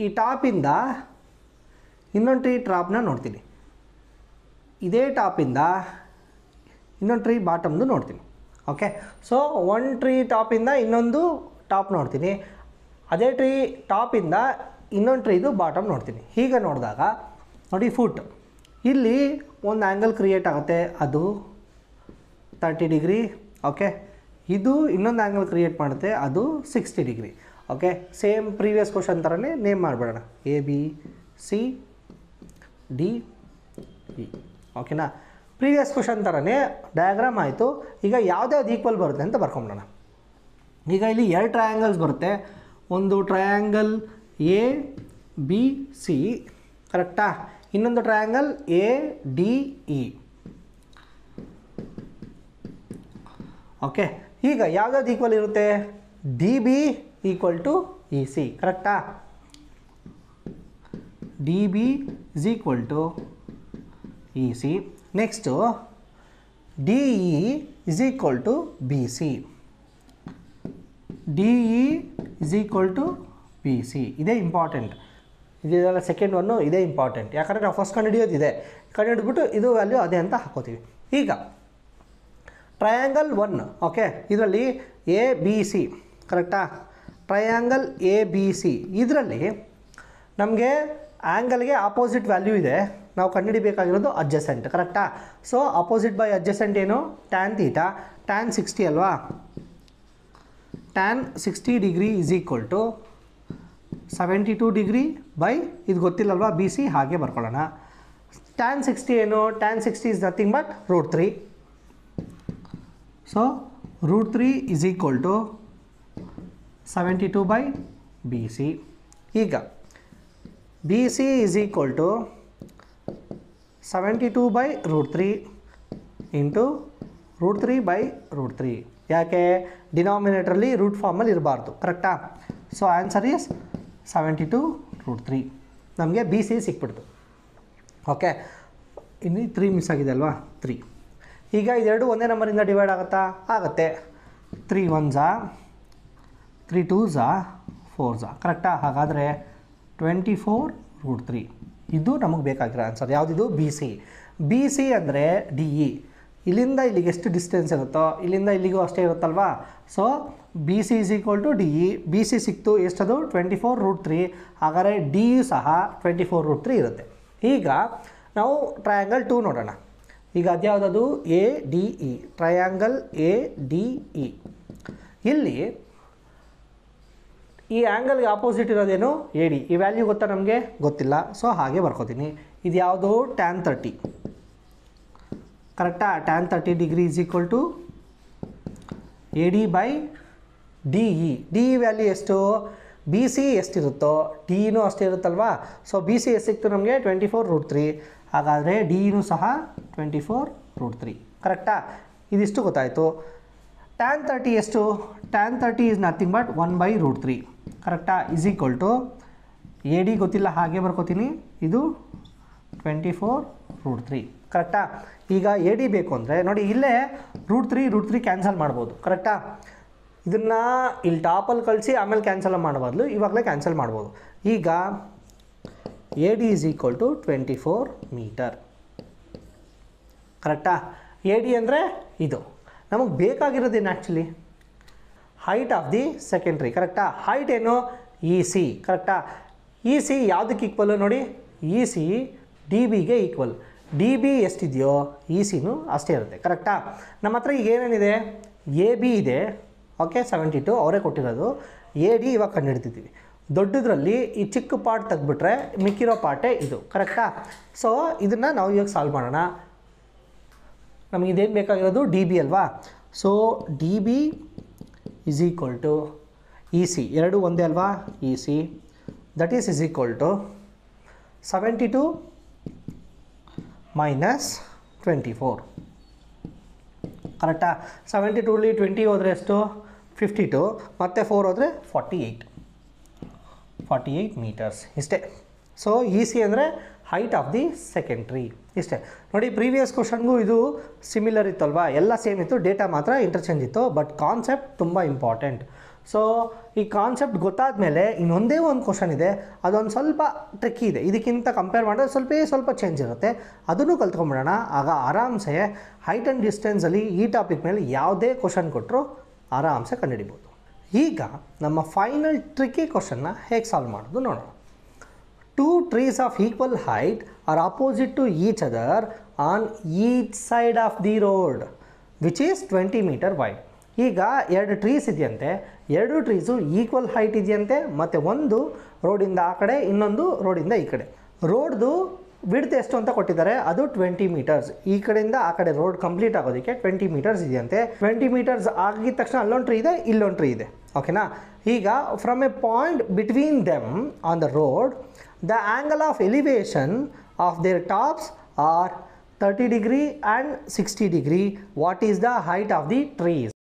ಈ ಟಾಪಿಂದ ಇನ್ನೊಂದು ಟ್ರೀ ಟಾಪ್ನ ನೋಡ್ತೀನಿ, ಇದೇ ಟಾಪಿಂದ ಇನ್ನೊಂದು ಟ್ರೀ ಬಾಟಮ್ದು ನೋಡ್ತೀನಿ. ಓಕೆ, ಸೊ ಒಂದು ಟ್ರೀ ಟಾಪಿಂದ ಇನ್ನೊಂದು ಟಾಪ್ ನೋಡ್ತೀನಿ, ಅದೇ ಟ್ರೀ ಟಾಪಿಂದ ಇನ್ನೊಂದು ಟ್ರೀದು ಬಾಟಮ್ ನೋಡ್ತೀನಿ. ಹೀಗೆ ನೋಡಿದಾಗ ನೋಡಿ, ಫುಟ್ ಇಲ್ಲಿ ಒಂದು ಆ್ಯಂಗಲ್ ಕ್ರಿಯೇಟ್ ಆಗುತ್ತೆ, ಅದು 30 ಡಿಗ್ರಿ. ಓಕೆ, ಇದು ಇನ್ನೊಂದು ಆ್ಯಂಗಲ್ ಕ್ರಿಯೇಟ್ ಮಾಡುತ್ತೆ, ಅದು 60 degree. Okay, same previous question ಥರನೇ ನೇಮ್ ಮಾಡಿಬಿಡೋಣ, A B C D E. ಓಕೆನಾ? ಪ್ರೀವಿಯಸ್ ಕ್ವಶನ್ ಥರನೇ ಡಯಾಗ್ರಾಮ್ ಆಯಿತು. ಈಗ ಯಾವುದ್ಯಾವ್ದು ಈಕ್ವಲ್ ಬರುತ್ತೆ ಅಂತ ಬರ್ಕೊಂಬಿಡೋಣ. ಈಗ ಇಲ್ಲಿ 2 ಟ್ರಯಾಂಗಲ್ಸ್ ಬರುತ್ತೆ, ಒಂದು ಟ್ರಯಾಂಗಲ್ ಎ ಬಿ ಸಿ, ಕರೆಕ್ಟಾ? ಇನ್ನೊಂದು triangle A D E. Okay, ಈಗ ಯಾವುದ್ಯಾವ್ದು ಈಕ್ವಲ್ ಇರುತ್ತೆ? D B equal to E C, ಕರೆಕ್ಟಾ? D B is equal to E C. Next D E is equal to B C. D E is equal to B C. ಇದೇ important, ಇದೆಲ್ಲ second one ಇದೇ important. ಯಾಕಂದರೆ ನಾವು first ಕಂಡುಹಿಡಿಯೋದಿದೆ, ಕಂಡುಹಿಡಿದ್ಬಿಟ್ಟು ಇದು value ಅದೇ ಅಂತ ಹಾಕೋತೀವಿ. ಈಗ ಟ್ರಯಾಂಗಲ್ 1, ಓಕೆ, ಇದರಲ್ಲಿ ಎ ಬಿ ಸಿ, ಕರೆಕ್ಟಾ? ಟ್ರಯಾಂಗಲ್ ಎ ಬಿ ಸಿ ಇದರಲ್ಲಿ ನಮಗೆ ಆ್ಯಂಗಲ್ಗೆ ಆಪೋಸಿಟ್ ವ್ಯಾಲ್ಯೂ ಇದೆ, ನಾವು ಕಂಡುಹಿಡಿಬೇಕಾಗಿರೋದು ಅಡ್ಜಸೆಂಟ್, ಕರೆಕ್ಟಾ? ಸೊ ಅಪೋಸಿಟ್ ಬೈ ಅಡ್ಜಸೆಂಟ್ ಏನು? Tan theta. ಟ್ಯಾನ್ 60 ಅಲ್ವಾ? Tan 60 degree is equal to 72 degree by ಇದು ಗೊತ್ತಿಲ್ಲಲ್ವಾ ಬಿ ಸಿ, ಹಾಗೆ ಬರ್ಕೊಳ್ಳೋಣ. ಟ್ಯಾನ್ 60 ಏನು? Tan 60 is nothing but √3. So √3 is equal to 72 by B C. ಈಗ B C is equal to 72 by √3 into √3 by √3. ಯಾಕೆ? ಡಿನಾಮಿನೇಟ್ರಲ್ಲಿ root ಫಾರ್ಮಲ್ಲಿ ಇರಬಾರ್ದು, ಕರೆಕ್ಟಾ? So answer is 72 √3. ನಮಗೆ ಬಿ ಸಿ ಸಿಕ್ಬಿಡ್ತು. ಓಕೆ, ಇನ್ನು 3 ಮಿಸ್ ಆಗಿದೆ ಅಲ್ವಾ? 3. ಈಗ ಇದೆರಡು ಒಂದೇ ನಂಬರಿಂದ ಡಿವೈಡ್ ಆಗುತ್ತಾ? ಆಗುತ್ತೆ. 3 1s 3 2s 4 ಕರೆಕ್ಟಾ? ಹಾಗಾದರೆ 24√3 ಇದು ನಮಗೆ ಬೇಕಾಗಿರೋ ಆನ್ಸರ್. ಯಾವುದಿದು? ಬಿ ಸಿ ಅಂದರೆ ಡಿ ಇ. ಇಲ್ಲಿಂದ ಇಲ್ಲಿಗೆ ಎಷ್ಟು ಡಿಸ್ಟೆನ್ಸ್ ಇರುತ್ತೋ ಇಲ್ಲಿಂದ ಇಲ್ಲಿಗೂ ಅಷ್ಟೇ ಇರುತ್ತಲ್ವಾ. So B C is equal to D E. B C ಸಿಕ್ತು, ಎಷ್ಟದು? 24√3. ಹಾಗಾದರೆ ಡಿ ಯು ಸಹ 24√3 ಇರುತ್ತೆ. ಈಗ ನಾವು ಟ್ರಯಾಂಗಲ್ 2 ನೋಡೋಣ. ಈಗ ಅದ್ಯಾವುದದು? A D E. Triangle A D E. ಇಲ್ಲಿ ಈ ಆ್ಯಂಗಲ್ಗೆ ಆಪೋಸಿಟ್ ಇರೋದೇನು? A D. ಈ ವ್ಯಾಲ್ಯೂ ಗೊತ್ತಾ? ನಮಗೆ ಗೊತ್ತಿಲ್ಲ. ಸೊ ಹಾಗೆ ಬರ್ಕೋತೀನಿ. ಇದು ಯಾವುದು? tan 30. ಕರೆಕ್ಟಾ? tan 30 degree is equal to A D by D E. D E value ಎಷ್ಟು? ಬಿ ಸಿ ಎಷ್ಟಿರುತ್ತೋ ಡಿ ಇನೂ ಅಷ್ಟೇ ಇರುತ್ತಲ್ವಾ. ಸೊ ಬಿ ಸಿ ಎಷ್ಟು ಸಿಕ್ತು ನಮಗೆ? 24√3. ಹಾಗಾದರೆ ಡಿ ಇನೂ ಸಹ 24√3. ಕರೆಕ್ಟಾ? ಇದಿಷ್ಟು ಗೊತ್ತಾಯಿತು. tan 30 ಎಷ್ಟು? tan 30 is nothing but 1/√3. ಕರೆಕ್ಟಾ? Is equal to A D ಗೊತ್ತಿಲ್ಲ, ಹಾಗೆ ಬರ್ಕೋತೀನಿ. ಇದು 24√3. ಕರೆಕ್ಟಾ? ಈಗ ಎ ಡಿ ಬೇಕು ಅಂದರೆ ನೋಡಿ, ಇಲ್ಲೇ √3 ಕ್ಯಾನ್ಸಲ್ ಮಾಡ್ಬೋದು. ಕರೆಕ್ಟಾ? ಇದನ್ನು ಇಲ್ಲಿ ಟಾಪಲ್ಲಿ ಕಳಿಸಿ ಆಮೇಲೆ ಕ್ಯಾನ್ಸಲ್ ಮಾಡಬಾರ್ದು, ಇವಾಗಲೇ ಕ್ಯಾನ್ಸಲ್ ಮಾಡ್ಬೋದು. ಈಗ A D is equal to 24 metre. ಕರೆಕ್ಟಾ? ಎ ಡಿ ಅಂದರೆ ಇದು. ನಮಗೆ ಬೇಕಾಗಿರೋದೇನು actually? Height of the second tree. ಕರೆಕ್ಟಾ? ಹೈಟ್ ಏನು? E C. ಕರೆಕ್ಟಾ? ಇ ಸಿ ಯಾವುದಕ್ಕೆ ಈಕ್ವಲ್ಲು ನೋಡಿ? ಇ ಸಿ ಡಿ ಬಿಗೆ ಈಕ್ವಲ್. ಡಿ ಬಿ ಎಷ್ಟಿದೆಯೋ ಇ ಸಿನೂ ಅಷ್ಟೇ ಇರುತ್ತೆ. ಕರೆಕ್ಟಾ? ನಮ್ಮ ಹತ್ರ ಈಗ ಏನೇನಿದೆ? ಎ ಬಿ ಇದೆ. ಓಕೆ, 72 ಅವರೇ ಕೊಟ್ಟಿರೋದು. ಎ ಡಿ ಇವಾಗ ಕಂಡುಹಿಡ್ತಿದ್ದೀವಿ. ದೊಡ್ಡದ್ರಲ್ಲಿ ಈ ಚಿಕ್ಕ ಪಾರ್ಟ್ ತೆಗೆದ್ಬಿಟ್ರೆ ಮಿಕ್ಕಿರೋ ಪಾರ್ಟೇ ಇದು. ಕರೆಕ್ಟಾ? ಸೊ ಇದನ್ನು ನಾವು ಇವಾಗ ಸಾಲ್ವ್ ಮಾಡೋಣ. ನಮಗಿದೇನು ಬೇಕಾಗಿರೋದು? ಡಿ ಬಿ ಅಲ್ವಾ. So D B is equal to E C. ಎರಡು ಒಂದೇ ಅಲ್ವಾ? E C that is equal to 72 minus 24. ಕರೆಕ್ಟಾ? 72ಲಿ 20 ಹೋದರೆ ಎಷ್ಟು? 52. ಮತ್ತು 4 ಹೋದರೆ 48 ಮೀಟರ್ಸ್. ಇಷ್ಟೇ. ಸೊ ಇ ಸಿ ಅಂದರೆ ಹೈಟ್ ಆಫ್ ದಿ ಸೆಕೆಂಡ್ರಿ. ಇಷ್ಟೇ ನೋಡಿ. ಪ್ರೀವಿಯಸ್ ಕ್ವಶನ್ಗೂ ಇದು ಸಿಮಿಲರ್ ಇತ್ತಲ್ವಾ? ಎಲ್ಲ ಸೇಮ್ ಇತ್ತು, ಡೇಟಾ ಮಾತ್ರ ಇಂಟರ್ಚೇಂಜ್ ಇತ್ತು. ಬಟ್ ಕಾನ್ಸೆಪ್ಟ್ ತುಂಬ ಇಂಪಾರ್ಟೆಂಟ್. ಸೊ ಈ ಕಾನ್ಸೆಪ್ಟ್ ಗೊತ್ತಾದ ಮೇಲೆ ಇನ್ನೊಂದೇ ಒಂದು ಕ್ವಶನ್ ಇದೆ, ಅದೊಂದು ಸ್ವಲ್ಪ ಟ್ರಿಕ್ಕಿ ಇದೆ. ಇದಕ್ಕಿಂತ ಕಂಪೇರ್ ಮಾಡಿದ್ರೆ ಸ್ವಲ್ಪ ಚೇಂಜ್ ಇರುತ್ತೆ. ಅದನ್ನು ಕಲ್ತ್ಕೊಂಬಿಡೋಣ. ಆಗ ಆರಾಮ್ಸೆ ಹೈಟ್ ಆ್ಯಂಡ್ ಡಿಸ್ಟೆನ್ಸಲ್ಲಿ ಈ ಟಾಪಿಕ್ ಮೇಲೆ ಯಾವುದೇ ಕ್ವಶನ್ ಕೊಟ್ಟರು ಆರಾಮ್ಸೆ ಕಂಡುಹಿಡಿಬೋದು. ಈಗ ನಮ್ಮ ಫೈನಲ್ ಟ್ರಿಕ್ಕಿ ಕ್ವಶನ್ನ ಹೇಗೆ ಸಾಲ್ವ್ ಮಾಡೋದು ನೋಡೋಣ. 2 trees of equal height are opposite to each other on each side of the road which is 20 meter wide. ಈಗ 2 ಟ್ರೀಸ್ ಇದೆಯಂತೆ. 2 ಟ್ರೀಸು ಈಕ್ವಲ್ ಹೈಟ್ ಇದೆಯಂತೆ. ಮತ್ತು ಒಂದು ರೋಡಿಂದ ಆ ಕಡೆ, ಇನ್ನೊಂದು ರೋಡಿಂದ ಈ ಕಡೆ. ರೋಡ್ದು ವಿಡ್ತ್ ಎಷ್ಟು ಅಂತ ಕೊಟ್ಟಿದ್ದಾರೆ, ಅದು 20 ಮೀಟರ್ಸ್. ಈ ಕಡೆಯಿಂದ ಆ ಕಡೆ ರೋಡ್ ಕಂಪ್ಲೀಟ್ ಆಗೋದಕ್ಕೆ 20 ಮೀಟರ್ಸ್ ಇದೆಯಂತೆ. 20 ಮೀಟರ್ಸ್ ಆಗಿದ ತಕ್ಷಣ ಅಲ್ಲೊಂದು ಟ್ರೀ ಇದೆ, ಇಲ್ಲೊಂದು ಟ್ರೀ ಇದೆ. ಓಕೆನಾ? ಈಗ from a point between them on the road the angle of elevation of their tops are 30 degree and 60 degree. What is the height of the trees?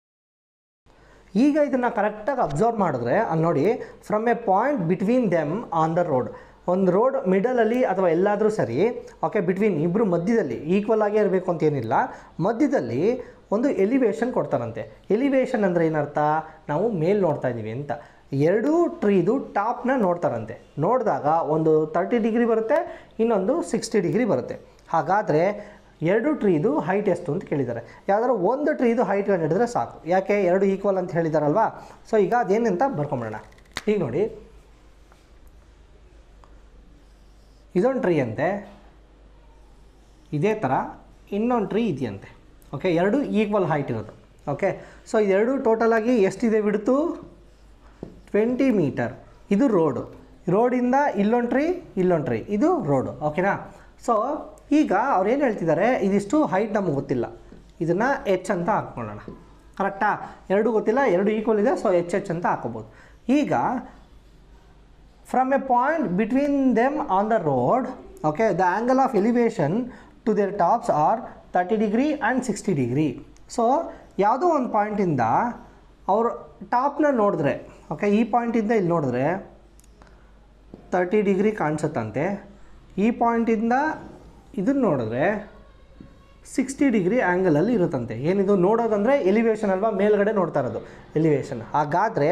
ಈಗ ಇದನ್ನು ಕರೆಕ್ಟಾಗಿ ಅಬ್ಸರ್ವ್ ಮಾಡಿದ್ರೆ ಅಲ್ಲಿ ನೋಡಿ, from a point between them on the road. ಒಂದು road ಮಿಡಲಲ್ಲಿ ಅಥವಾ ಎಲ್ಲಾದರೂ ಸರಿ, ಓಕೆ, ಬಿಟ್ವೀನ್ ಇಬ್ಬರು ಮಧ್ಯದಲ್ಲಿ ಈಕ್ವಲ್ ಆಗೇ ಇರಬೇಕು ಅಂತೇನಿಲ್ಲ, ಮಧ್ಯದಲ್ಲಿ ಒಂದು ಎಲಿವೇಶನ್ ಕೊಡ್ತಾರಂತೆ. ಎಲಿವೇಶನ್ ಅಂದರೆ ಏನರ್ಥ? ನಾವು ಮೇಲೆ ನೋಡ್ತಾ ಇದ್ದೀವಿ ಅಂತ. 2 ಟ್ರೀದು ಟಾಪ್ನ ನೋಡ್ತಾರಂತೆ. ನೋಡಿದಾಗ ಒಂದು 30 ಡಿಗ್ರಿ ಬರುತ್ತೆ, ಇನ್ನೊಂದು 60 ಡಿಗ್ರಿ ಬರುತ್ತೆ. ಹಾಗಾದರೆ 2 ಟ್ರೀದು ಹೈಟ್ ಎಷ್ಟು ಅಂತ ಕೇಳಿದ್ದಾರೆ. ಯಾವ್ದಾದ್ರು ಒಂದು ಟ್ರೀದು ಹೈಟ್ ಕಂಡಿಡಿದ್ರೆ ಸಾಕು. ಯಾಕೆ? 2 ಈಕ್ವಲ್ ಅಂತ ಹೇಳಿದಾರಲ್ವಾ. ಸೊ ಈಗ ಅದೇನಂತ ಬರ್ಕೊಂಬಿಡೋಣ. ಈಗ ನೋಡಿ, ಇದೊಂದು ಟ್ರೀ ಅಂತೆ, ಇದೇ ಥರ ಇನ್ನೊಂದು ಟ್ರೀ ಇದೆಯಂತೆ. ಓಕೆ, 2 ಈಕ್ವಲ್ ಹೈಟ್ ಇರೋದು. ಓಕೆ, ಸೊ ಇದೆರಡು ಟೋಟಲಾಗಿ ಎಷ್ಟಿದೆ ಬಿಡ್ತು? 20 ಮೀಟರ್. ಇದು ರೋಡು. ರೋಡಿಂದ ಇಲ್ಲೊಂದು ಟ್ರೀ, ಇದು ರೋಡು. ಓಕೆನಾ? ಸೊ ಈಗ ಅವ್ರು ಏನು ಹೇಳ್ತಿದ್ದಾರೆ, ಇದಿಷ್ಟು ಹೈಟ್ ನಮಗೆ ಗೊತ್ತಿಲ್ಲ, ಇದನ್ನು ಎಚ್ ಅಂತ ಹಾಕ್ಕೊಳ್ಳೋಣ. ಕರೆಕ್ಟಾ? 2 ಗೊತ್ತಿಲ್ಲ, 2 ಈಕ್ವಲ್ ಇದೆ. ಸೊ ಎಚ್ ಅಂತ ಹಾಕೋಬೋದು. ಈಗ from a point between them on the road, okay, the angle of elevation to their tops are 30 degree and 60 degree. So ಯಾವುದೋ ಒಂದು ಪಾಯಿಂಟಿಂದ ಅವರು ಟಾಪ್ನ ನೋಡಿದ್ರೆ, ಓಕೆ, ಈ ಪಾಯಿಂಟಿಂದ ಇಲ್ಲಿ ನೋಡಿದ್ರೆ 30 ಡಿಗ್ರಿ ಕಾಣಿಸುತ್ತಂತೆ. ಈ ಪಾಯಿಂಟಿಂದ ಇದನ್ನು ನೋಡಿದ್ರೆ 60 ಡಿಗ್ರಿ ಆ್ಯಂಗಲಲ್ಲಿ ಇರುತ್ತಂತೆ. ಏನಿದು ನೋಡೋದಂದರೆ ಎಲಿವೇಶನ್ ಅಲ್ವಾ, ಮೇಲ್ಗಡೆ ನೋಡ್ತಾ ಇರೋದು ಎಲಿವೇಶನ್. ಹಾಗಾದರೆ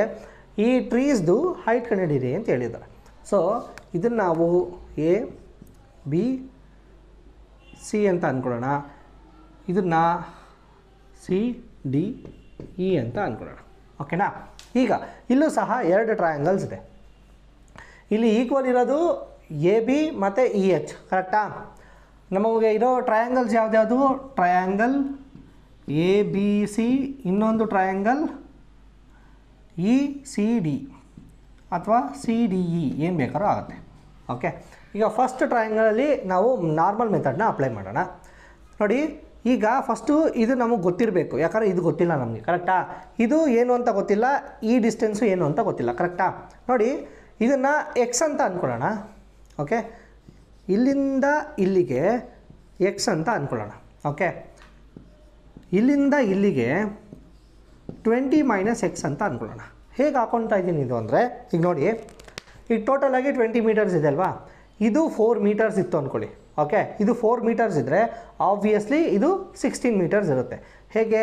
ಈ ಟ್ರೀಸ್ದು ಹೈಟ್ ಕಂಡುಹಿಡೀರಿ ಅಂತ ಹೇಳಿದ್ದಾರೆ. ಸೊ ಇದನ್ನು ನಾವು ಎ ಬಿ ಸಿ ಅಂತ ಅಂದ್ಕೊಳ್ಳೋಣ, ಇದನ್ನು ಸಿ ಡಿ ಇ ಅಂತ ಅಂದ್ಕೊಳ್ಳೋಣ. ಓಕೆನಾ? ಈಗ ಇಲ್ಲೂ ಸಹ 2 ಟ್ರಯಾಂಗಲ್ಸ್ ಇದೆ. ಇಲ್ಲಿ ಈಕ್ವಲ್ ಇರೋದು ಎ ಬಿ ಮತ್ತು ಇ ಎಚ್. ಕರೆಕ್ಟಾ? ನಮಗೆ ಇರೋ ಟ್ರಯಾಂಗಲ್ಸ್ ಯಾವ್ದ್ಯಾವುದು? ಟ್ರಯಾಂಗಲ್ ಎ ಬಿ ಸಿ, ಇನ್ನೊಂದು ಟ್ರಯಾಂಗಲ್ ಇ ಸಿ ಡಿ ಅಥವಾ ಸಿ ಡಿ ಇ, ಏನು ಬೇಕಾದ್ರೂ ಆಗುತ್ತೆ. ಓಕೆ, ಈಗ ಫಸ್ಟ್ ಟ್ರಯಾಂಗಲಲ್ಲಿ ನಾವು ನಾರ್ಮಲ್ ಮೆಥಡ್ನ ಅಪ್ಲೈ ಮಾಡೋಣ. ನೋಡಿ, ಈಗ ಫಸ್ಟು ಇದು ನಮಗೆ ಗೊತ್ತಿರಬೇಕು, ಯಾಕಂದರೆ ಇದು ಗೊತ್ತಿಲ್ಲ ನಮಗೆ. ಕರೆಕ್ಟಾ? ಇದು ಏನು ಅಂತ ಗೊತ್ತಿಲ್ಲ, ಈ ಡಿಸ್ಟೆನ್ಸು ಏನು ಅಂತ ಗೊತ್ತಿಲ್ಲ. ಕರೆಕ್ಟಾ? ನೋಡಿ, ಇದನ್ನು ಎಕ್ಸ್ ಅಂತ ಅಂದ್ಕೊಳ್ಳೋಣ. ಓಕೆ, ಇಲ್ಲಿಂದ ಇಲ್ಲಿಗೆ ಎಕ್ಸ್ ಅಂತ ಅಂದ್ಕೊಳ್ಳೋಣ. ಓಕೆ, ಇಲ್ಲಿಂದ ಇಲ್ಲಿಗೆ 20 - x ಅಂತ ಅಂದ್ಕೊಳ್ಳೋಣ. ಹೇಗೆ ಹಾಕೊಳ್ತಾ ಇದ್ದೀನಿ ಇದು ಅಂದರೆ, ಈಗ ನೋಡಿ, ಈಗ ಟೋಟಲಾಗಿ 20 ಮೀಟರ್ಸ್ ಇದೆ ಅಲ್ವಾ? ಇದು 4 ಮೀಟರ್ಸ್ ಇತ್ತು ಅಂದ್ಕೊಳ್ಳಿ. ಓಕೆ, ಇದು 4 ಮೀಟರ್ಸ್ ಇದ್ದರೆ ಆಬ್ವಿಯಸ್ಲಿ ಇದು 16 ಮೀಟರ್ಸ್ ಇರುತ್ತೆ. ಹೇಗೆ?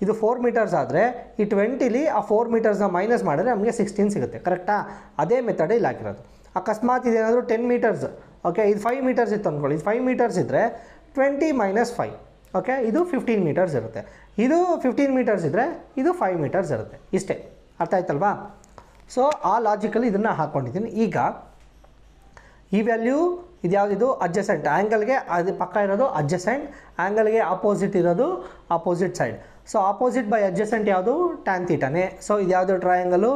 ಇದು 4 ಮೀಟರ್ಸ್ ಆದರೆ ಈ 20ಲಿ ಆ 4 ಮೀಟರ್ಸ್ನ ಮೈನಸ್ ಮಾಡಿದ್ರೆ ನಮಗೆ 16 ಸಿಗುತ್ತೆ. ಕರೆಕ್ಟಾ? ಅದೇ ಮೆಥಡೇ ಇಲ್ಲಿ ಹಾಕಿರೋದು. ಅಕಸ್ಮಾತ್ ಇದೇನಾದರೂ 10 ಮೀಟರ್ಸ್, ಓಕೆ, ಇದು 5 ಮೀಟರ್ಸ್ ಇತ್ತು ಅಂದ್ಕೊಳ್ಳಿ. ಇದು 5 ಮೀಟರ್ಸ್ ಇದ್ದರೆ 20 - 5, ಓಕೆ, ಇದು 15 ಮೀಟರ್ಸ್ ಇರುತ್ತೆ. ಇದು 15 ಮೀಟರ್ಸ್ ಇದ್ದರೆ ಇದು 5 ಮೀಟರ್ಸ್ ಇರುತ್ತೆ. ಇಷ್ಟೇ. ಅರ್ಥ ಆಯ್ತಲ್ವಾ? ಸೊ ಆ ಲಾಜಿಕಲ್ಲಿ ಇದನ್ನು ಹಾಕ್ಕೊಂಡಿದ್ದೀನಿ. ಈಗ ಈ ವ್ಯಾಲ್ಯೂ ಇದು ಯಾವುದಿದು? ಅಡ್ಜಸೆಂಟ್. ಆ್ಯಂಗಲ್ಗೆ ಅದು ಪಕ್ಕ ಇರೋದು ಅಡ್ಜಸೆಂಟ್, ಆ್ಯಂಗಲ್ಗೆ ಆಪೋಸಿಟ್ ಇರೋದು opposite side. So opposite by adjacent ಯಾವುದು? ಟ್ಯಾನ್ ಥೀಟಾನೇ. ಸೊ ಇದು ಯಾವುದು ಟ್ರಯಾಂಗಲು?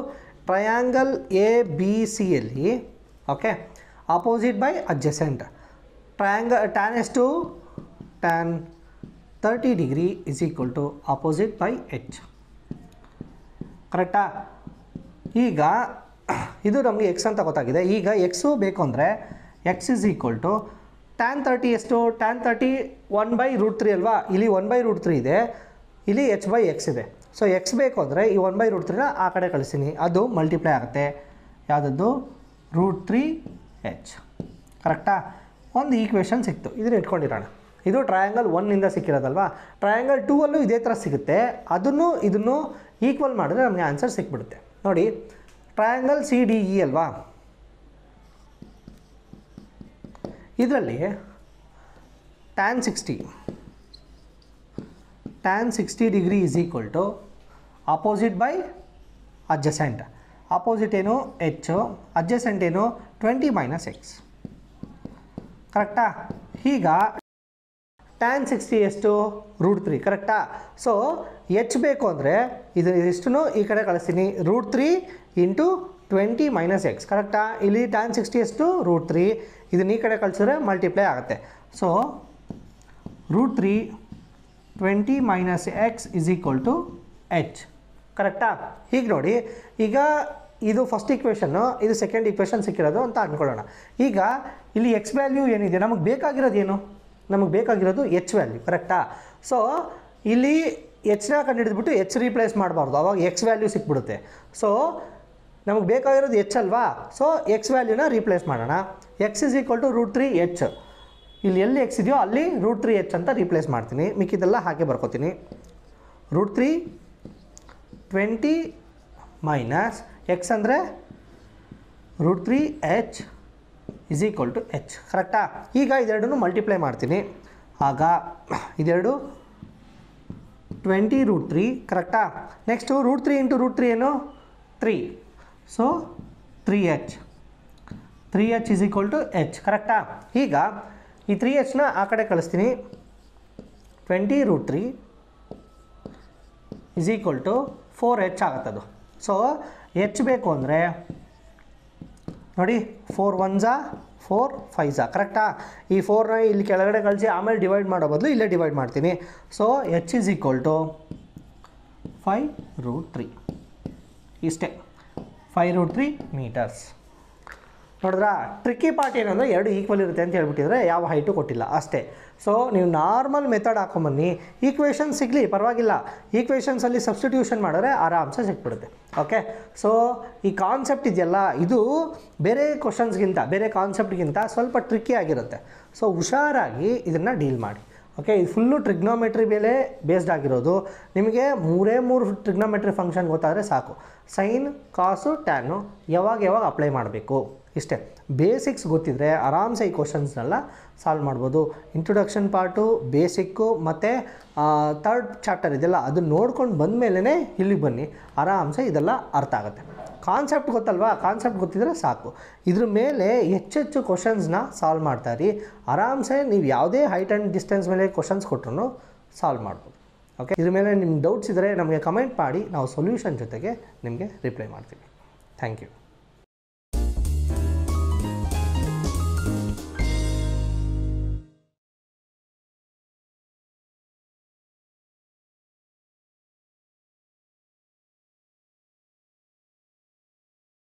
ಟ್ರಯಾಂಗಲ್ ಎ ಬಿ ಸಿಯಲ್ಲಿ, okay, opposite by adjacent. Tan ಎಷ್ಟು? Tan 30 degree is equal to opposite by H. ಕರೆಕ್ಟಾ? ಈಗ ಇದು ನಮಗೆ ಎಕ್ಸ್ ಅಂತ ಗೊತ್ತಾಗಿದೆ. ಈಗ ಎಕ್ಸು ಬೇಕು ಅಂದರೆ X is equal to tan 30 ಎಷ್ಟು? ಟ್ಯಾನ್ 30 1/√3 ಅಲ್ವಾ? ಇಲ್ಲಿ 1/√3 ಇದೆ, ಇಲ್ಲಿ h/x ಇದೆ. ಸೊ ಎಕ್ಸ್ ಬೇಕು ಅಂದರೆ ಈ 1/√3ನ ಆ ಕಡೆ ಕಳಿಸ್ತೀನಿ, ಅದು ಮಲ್ಟಿಪ್ಲೈ ಆಗುತ್ತೆ. ಯಾವುದದ್ದು? √3h. ಕರೆಕ್ಟಾ? ಒಂದು ಈಕ್ವೇಷನ್ ಸಿಕ್ತು. ಇದನ್ನು ಇಟ್ಕೊಂಡಿರೋಣ. ಇದು ಟ್ರಯಾಂಗಲ್ 1ಇಂದ ಸಿಕ್ಕಿರೋದಲ್ವಾ? ಟ್ರಯಾಂಗಲ್ 2ಅಲ್ಲೂ ಇದೇ ಥರ ಸಿಗುತ್ತೆ. ಅದನ್ನು ಇದನ್ನು ಈಕ್ವಲ್ ಮಾಡಿದ್ರೆ ನಮಗೆ ಆನ್ಸರ್ ಸಿಕ್ಬಿಡುತ್ತೆ. ನೋಡಿ, ಟ್ರಯಾಂಗಲ್ ಸಿ ಡಿ ಇ ಅಲ್ವಾ? ಇದರಲ್ಲಿ tan 60 degree is equal to opposite by adjacent. Opposite ಏನು? ಎಚ್. ಅಡ್ಜಸೆಂಟ್ ಏನು? 20 - x. ಕರೆಕ್ಟಾ? ಈಗ ಟ್ಯಾನ್ 60 ಎಷ್ಟು? √3. ಕರೆಕ್ಟಾ? ಸೊ ಎಚ್ ಬೇಕು ಅಂದರೆ ಇಷ್ಟು ಈ ಕಡೆ ಕಳಿಸ್ತೀನಿ, √3 × 20 - x. ಕರೆಕ್ಟಾ? ಇಲ್ಲಿ ಟ್ಯಾನ್ 60 ಎಷ್ಟು? √3. ಇದನ್ನ ಈ ಕಡೆ ಕಳಿಸಿದ್ರೆ ಮಲ್ಟಿಪ್ಲೈ ಆಗುತ್ತೆ. So √3 20 - x is equal to H. ಕರೆಕ್ಟಾ? ಹೀಗೆ ನೋಡಿ, ಈಗ ಇದು ಫಸ್ಟ್ ಈಕ್ವೇಷನ್ನು, ಇದು ಸೆಕೆಂಡ್ ಈಕ್ವೇಷನ್ ಸಿಕ್ಕಿರೋದು ಅಂತ ಅಂದ್ಕೊಳ್ಳೋಣ. ಈಗ ಇಲ್ಲಿ ಎಕ್ಸ್ ವ್ಯಾಲ್ಯೂ ಏನಿದೆ? ನಮಗೆ ಬೇಕಾಗಿರೋದು ಏನು? ನಮಗೆ ಬೇಕಾಗಿರೋದು ಎಚ್ ವ್ಯಾಲ್ಯೂ. ಕರೆಕ್ಟಾ? ಸೊ ಇಲ್ಲಿ ಎಚ್ನ ಕಂಡುಹಿಡಿದ್ಬಿಟ್ಟು ಎಚ್ ರೀಪ್ಲೇಸ್ ಮಾಡಬಾರ್ದು, ಅವಾಗ ಎಕ್ಸ್ ವ್ಯಾಲ್ಯೂ ಸಿಕ್ಬಿಡುತ್ತೆ. ಸೊ ನಮಗೆ ಬೇಕಾಗಿರೋದು ಎಚ್ ಅಲ್ವಾ? ಸೊ ಎಕ್ಸ್ ವ್ಯಾಲ್ಯೂನ ರೀಪ್ಲೇಸ್ ಮಾಡೋಣ. X is equal to √3h. ಇಲ್ಲಿ ಎಲ್ಲಿ ಎಕ್ಸ್ ಇದೆಯೋ ಅಲ್ಲಿ √3h ಅಂತ ರೀಪ್ಲೇಸ್ ಮಾಡ್ತೀನಿ. ಮಿಕ್ಕಿದೆಲ್ಲ ಹಾಗೆ ಬರ್ಕೋತೀನಿ. √3 20 ಮೈನಸ್ ಎಕ್ಸ್ ಅಂದರೆ √3h is equal to H. ಕರೆಕ್ಟಾ? ಈಗ ಇದೆರಡನ್ನು ಮಲ್ಟಿಪ್ಲೈ ಮಾಡ್ತೀನಿ. ಆಗ ಇದೆರಡು 20 √3. ಕರೆಕ್ಟಾ? ನೆಕ್ಸ್ಟು √3 × √3 ಏನು? 3. So 3h is equal to H. ಕರೆಕ್ಟಾ? ಈಗ ಈ 3hನ ಆ ಕಡೆ ಕಳಿಸ್ತೀನಿ. 20 √3 ಇಸ್ ಈಕ್ವಲ್ ಟು 4h ಆಗುತ್ತದು. ಸೊ ಎಚ್ ಬೇಕು ಅಂದರೆ ನೋಡಿ, 4 1s 4 5s. ಕರೆಕ್ಟಾ? ಈ 4ನ ಇಲ್ಲಿ ಕೆಳಗಡೆ ಕಳಿಸಿ ಆಮೇಲೆ ಡಿವೈಡ್ ಮಾಡೋ ಬದಲು ಇಲ್ಲೇ ಡಿವೈಡ್ ಮಾಡ್ತೀನಿ. So H is equal to 5 √3. ಇಷ್ಟೇ, 5 √3 ಮೀಟರ್ಸ್. ನೋಡಿದ್ರಾ? ಟ್ರಿಕ್ಕಿ ಪಾರ್ಟ್ ಏನಂದರೆ ಎರಡು ಈಕ್ವಲ್ ಇರುತ್ತೆ ಅಂತ ಹೇಳ್ಬಿಟ್ಟಿದ್ರೆ ಯಾವ ಹೈಟು ಕೊಟ್ಟಿಲ್ಲ ಅಷ್ಟೇ. ಸೊ ನೀವು ನಾರ್ಮಲ್ ಮೆಥಡ್ ಹಾಕೊಂಬನ್ನಿ, ಈಕ್ವೇಷನ್ ಸಿಗಲಿ ಪರವಾಗಿಲ್ಲ, ಈಕ್ವೇಷನ್ಸಲ್ಲಿ ಸಬ್ಸ್ಟಿಟ್ಯೂಷನ್ ಮಾಡಿದ್ರೆ ಆರಾಮ್ಸೆ ಸಿಕ್ಬಿಡುತ್ತೆ. ಓಕೆ, ಸೊ ಈ ಕಾನ್ಸೆಪ್ಟ್ ಇದೆಯಲ್ಲ, ಇದು ಬೇರೆ ಕ್ವಶನ್ಸ್ಗಿಂತ ಬೇರೆ ಕಾನ್ಸೆಪ್ಟ್ಗಿಂತ ಸ್ವಲ್ಪ ಟ್ರಿಕ್ಕಿ ಆಗಿರುತ್ತೆ. ಸೊ ಹುಷಾರಾಗಿ ಇದನ್ನು ಡೀಲ್ ಮಾಡಿ. ಓಕೆ, ಇದು ಫುಲ್ಲು ಟ್ರಿಗ್ನೋಮೆಟ್ರಿ ಮೇಲೆ ಬೇಸ್ಡ್ ಆಗಿರೋದು. ನಿಮಗೆ ಮೂರು ಟ್ರಿಗ್ನೋಮೆಟ್ರಿ ಫಂಕ್ಷನ್ ಗೊತ್ತಾದರೆ ಸಾಕು. ಸೈನ್, ಕಾಸು, ಟ್ಯಾನು ಯಾವಾಗ ಅಪ್ಲೈ ಮಾಡಬೇಕು ಇಷ್ಟೇ. ಬೇಸಿಕ್ಸ್ ಗೊತ್ತಿದ್ದರೆ ಆರಾಮ್ಸೆ ಈ ಕ್ವಶನ್ಸ್ನೆಲ್ಲ ಸಾಲ್ವ್ ಮಾಡ್ಬೋದು. ಇಂಟ್ರೊಡಕ್ಷನ್ ಪಾರ್ಟು, ಬೇಸಿಕ್ಕು ಮತ್ತು ಥರ್ಡ್ ಚಾಪ್ಟರ್ ಇದೆಲ್ಲ ಅದನ್ನು ನೋಡ್ಕೊಂಡು ಬಂದಮೇಲೆ ಇಲ್ಲಿಗೆ ಬನ್ನಿ, ಆರಾಮ್ಸೆ ಇದೆಲ್ಲ ಅರ್ಥ ಆಗುತ್ತೆ. ಕಾನ್ಸೆಪ್ಟ್ ಗೊತ್ತಲ್ವಾ, ಕಾನ್ಸೆಪ್ಟ್ ಗೊತ್ತಿದ್ರೆ ಸಾಕು. ಇದ್ರ ಮೇಲೆ ಹೆಚ್ಚೆಚ್ಚು ಕ್ವಶನ್ಸ್ನ ಸಾಲ್ವ್ ಮಾಡ್ತಾಯಿರಿ. ಆರಾಮ್ಸೆ ನೀವು ಯಾವುದೇ ಹೈಟ್ ಆ್ಯಂಡ್ ಡಿಸ್ಟೆನ್ಸ್ ಮೇಲೆ ಕ್ವಶನ್ಸ್ ಕೊಟ್ಟರು ಸಾಲ್ವ್ ಮಾಡ್ಬೋದು. ಓಕೆ, ಇದ್ರ ಮೇಲೆ ನಿಮ್ಮ ಡೌಟ್ಸ್ ಇದ್ದರೆ ನಮಗೆ ಕಮೆಂಟ್ ಮಾಡಿ, ನಾವು ಸೊಲ್ಯೂಷನ್ ಜೊತೆಗೆ ನಿಮಗೆ ರಿಪ್ಲೈ ಮಾಡ್ತೀವಿ. Thank you.